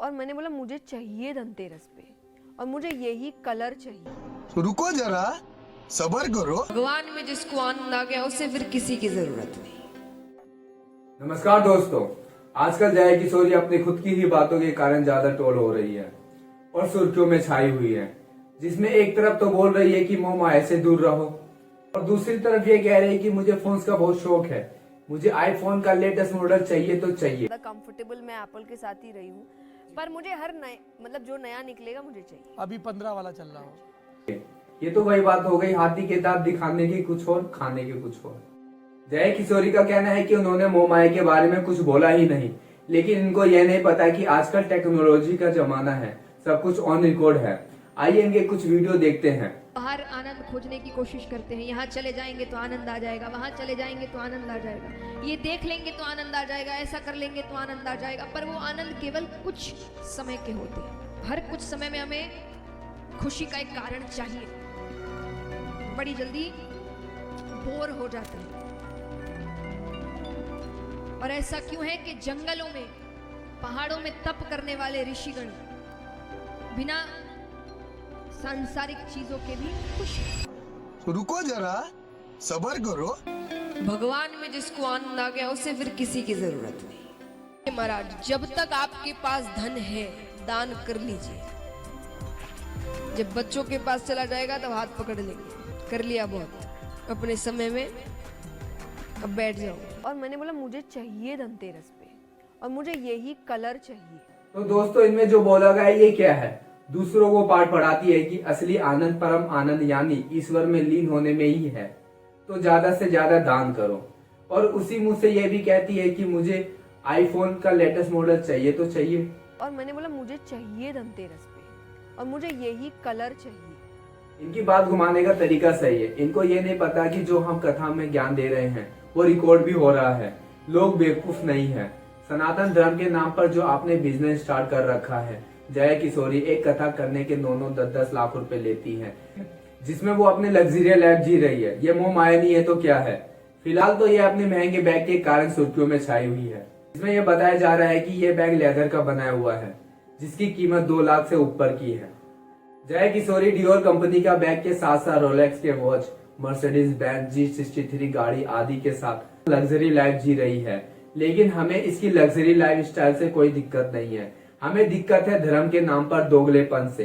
और मैंने बोला मुझे चाहिए धनतेरस पे, और मुझे यही कलर चाहिए। तो रुको जरा, सबर करो। भगवान में जिसको आनंद आ गया उसे फिर किसी की जरूरत नहीं। नमस्कार दोस्तों, आजकल जया किशोरी अपनी खुद की ही बातों के कारण ज्यादा ट्रोल हो रही है और सुर्खियों में छाई हुई है, जिसमें एक तरफ तो बोल रही है कि मोह माया से दूर रहो और दूसरी तरफ ये कह रही है कि मुझे फोन्स का बहुत शौक है, मुझे आईफोन का लेटेस्ट मॉडल चाहिए तो चाहिए। कंफर्टेबल मैं एप्पल के साथ ही रही हूँ, पर मुझे हर नए मतलब जो नया निकलेगा मुझे चाहिए। अभी 15 वाला चल रहा हो। ये तो वही बात हो गई, हाथी के दांत दिखाने की कुछ और खाने के कुछ और। जया किशोरी का कहना है कि उन्होंने मोह माया के बारे में कुछ बोला ही नहीं, लेकिन इनको यह नहीं पता कि आजकल टेक्नोलॉजी का जमाना है, सब कुछ ऑन रिकॉर्ड है। आइए इनके कुछ वीडियो देखते हैं। बाहर आनंद खोजने की कोशिश करते हैं, यहाँ चले जाएंगे तो आनंद आ जाएगा, वहां चले जाएंगे तो आनंद आ जाएगा, ये देख लेंगे तो आनंद आ जाएगा, ऐसा कर लेंगे तो आनंद आ जाएगा। पर वो आनंद केवल कुछ समय के होते हैं। हर कुछ समय में हमें खुशी का एक कारण चाहिए, बड़ी जल्दी बोर हो जाते हैं। और ऐसा क्यों है कि जंगलों में, पहाड़ों में तप करने वाले ऋषिगण बिना सांसारिक चीजों के भी खुश हैं। तो रुको जरा, सबर करो। भगवान में जिसको आनंद आ गया उसे फिर किसी की जरूरत नहीं। महाराज, जब तक आपके पास धन है दान कर लीजिए, जब बच्चों के पास चला जाएगा तब हाथ पकड़ लेंगे, कर लिया बहुत अपने समय में, अब बैठ जाओ। और मैंने बोला मुझे चाहिए धनतेरस पे, और मुझे यही कलर चाहिए। तो दोस्तों, इनमें जो बोला गया ये क्या है? दूसरों को पाठ पढ़ाती है कि असली आनंद परम आनंद यानी ईश्वर में लीन होने में ही है, तो ज्यादा से ज्यादा दान करो। और उसी मुंह से ये भी कहती है कि मुझे आईफोन का लेटेस्ट मॉडल चाहिए तो चाहिए। और मैंने बोला मुझे चाहिए धनतेरस पे, और मुझे यही कलर चाहिए। इनकी बात घुमाने का तरीका सही है। इनको ये नहीं पता कि जो हम कथा में ज्ञान दे रहे हैं वो रिकॉर्ड भी हो रहा है। लोग बेवकूफ नहीं है। सनातन धर्म के नाम पर जो आपने बिजनेस स्टार्ट कर रखा है, जया किशोरी एक कथा करने के 9-9, 10-10 लाख रुपए लेती है, जिसमें वो अपने लग्जरियस लाइफ जी रही है। ये मोह माया नहीं है तो क्या है? फिलहाल तो ये अपने महंगे बैग के कारण सुर्खियों में छाई हुई है। इसमें यह बताया जा रहा है कि ये बैग लेदर का बनाया हुआ है, जिसकी कीमत 2 लाख से ऊपर की है। जया किशोरी डियोर कंपनी का बैग के साथ साथ रोलेक्स के वॉच, मर्सिडीज बेंज G63 गाड़ी आदि के साथ लग्जरी लाइफ जी रही है। लेकिन हमें इसकी लग्जरी लाइफ स्टाइल से कोई दिक्कत नहीं है, हमें दिक्कत है धर्म के नाम पर दोगलेपन से,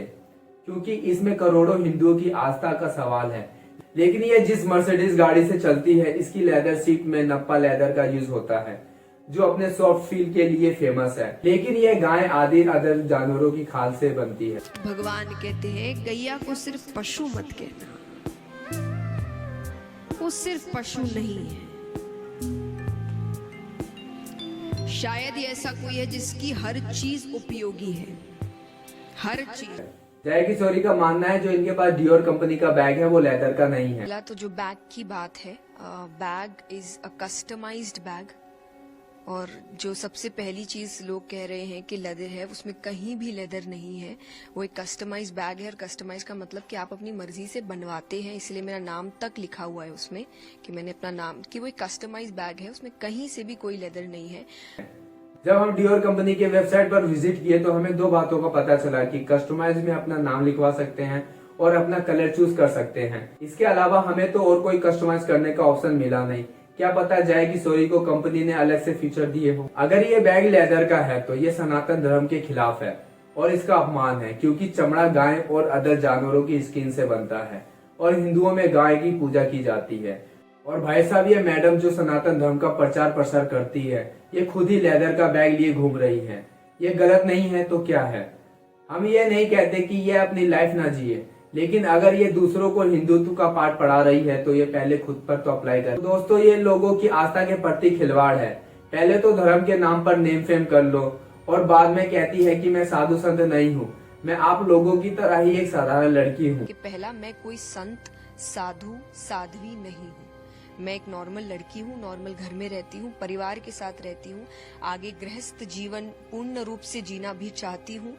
क्योंकि इसमें करोड़ों हिंदुओं की आस्था का सवाल है। लेकिन ये जिस मर्सिडीज गाड़ी से चलती है, इसकी लेदर सीट में नप्पा लेदर का यूज होता है, जो अपने सॉफ्ट फील के लिए फेमस है। लेकिन ये गाय आदि अदर जानवरों की खाल से बनती है। भगवान कहते हैं गैया को सिर्फ पशु मत कहना, वो सिर्फ पशु नहीं है। शायद ही ऐसा कोई है जिसकी हर चीज उपयोगी है, हर चीज। जया किशोरी का मानना है जो इनके पास डियोर कंपनी का बैग है वो लेदर का नहीं है। पहला तो जो बैग की बात है, bag is a customized bag. और जो सबसे पहली चीज लोग कह रहे हैं कि लेदर है, उसमें कहीं भी लेदर नहीं है। वो एक कस्टमाइज बैग है, और कस्टमाइज का मतलब कि आप अपनी मर्जी से बनवाते हैं, इसलिए मेरा नाम तक लिखा हुआ है उसमें कि मैंने अपना नाम, कि वो एक कस्टमाइज बैग है, उसमें कहीं से भी कोई लेदर नहीं है। जब हम डियोर कंपनी के वेबसाइट पर विजिट किए तो हमें 2 बातों का पता चला कि कस्टमाइज में अपना नाम लिखवा सकते हैं और अपना कलर चूज कर सकते हैं। इसके अलावा हमें तो और कोई कस्टमाइज करने का ऑप्शन मिला नहीं। क्या पता जया किशोरी को कंपनी ने अलग से फीचर दिए हो। अगर ये बैग लेदर का है तो ये सनातन धर्म के खिलाफ है और इसका अपमान है, क्योंकि चमड़ा गाय और अदर जानवरों की स्किन से बनता है और हिंदुओं में गाय की पूजा की जाती है। और भाई साहब, ये मैडम जो सनातन धर्म का प्रचार प्रसार करती है, ये खुद ही लेदर का बैग लिए घूम रही है। ये गलत नहीं है तो क्या है? हम ये नहीं कहते कि ये अपनी लाइफ ना जिए, लेकिन अगर ये दूसरों को हिंदुत्व का पाठ पढ़ा रही है तो ये पहले खुद पर तो अप्लाई करे। तो दोस्तों, ये लोगों की आस्था के प्रति खिलवाड़ है। पहले तो धर्म के नाम पर नेम फेम कर लो और बाद में कहती है कि मैं साधु संत नहीं हूँ, मैं आप लोगों की तरह ही एक साधारण लड़की हूँ। कि पहला, मैं कोई संत साधु साध्वी नहीं हूँ, मैं एक नॉर्मल लड़की हूँ, नॉर्मल घर में रहती हूँ, परिवार के साथ रहती हूँ, आगे गृहस्थ जीवन पूर्ण रूप से जीना भी चाहती हूँ।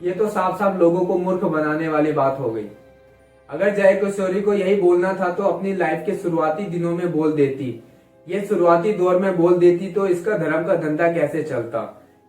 ये तो साफ साफ लोगों को मूर्ख बनाने वाली बात हो गई। अगर जया किशोरी को यही बोलना था तो अपनी लाइफ के शुरुआती दिनों में बोल देती। ये शुरुआती दौर में बोल देती तो इसका धर्म का धंधा कैसे चलता,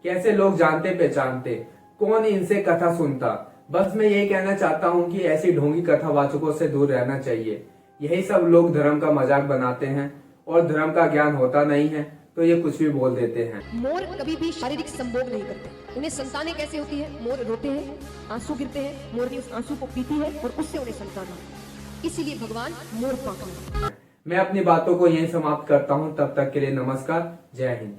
कैसे लोग जानते पहचानते। कौन इनसे कथा सुनता। बस मैं यही कहना चाहता हूँ कि ऐसी ढोंगी कथावाचकों से दूर रहना चाहिए। यही सब लोग धर्म का मजाक बनाते हैं और धर्म का ज्ञान होता नहीं है तो ये कुछ भी बोल देते हैं। मोर कभी भी शारीरिक संभोग नहीं करते। उन्हें संतानें कैसे होती है? मोर रोते हैं, आंसू गिरते हैं, मोरनी उस आंसू को पीती है और उससे उन्हें संतान होती है। इसीलिए भगवान मोर पाखंड। मैं अपनी बातों को यहीं समाप्त करता हूँ। तब तक के लिए नमस्कार, जय हिंद।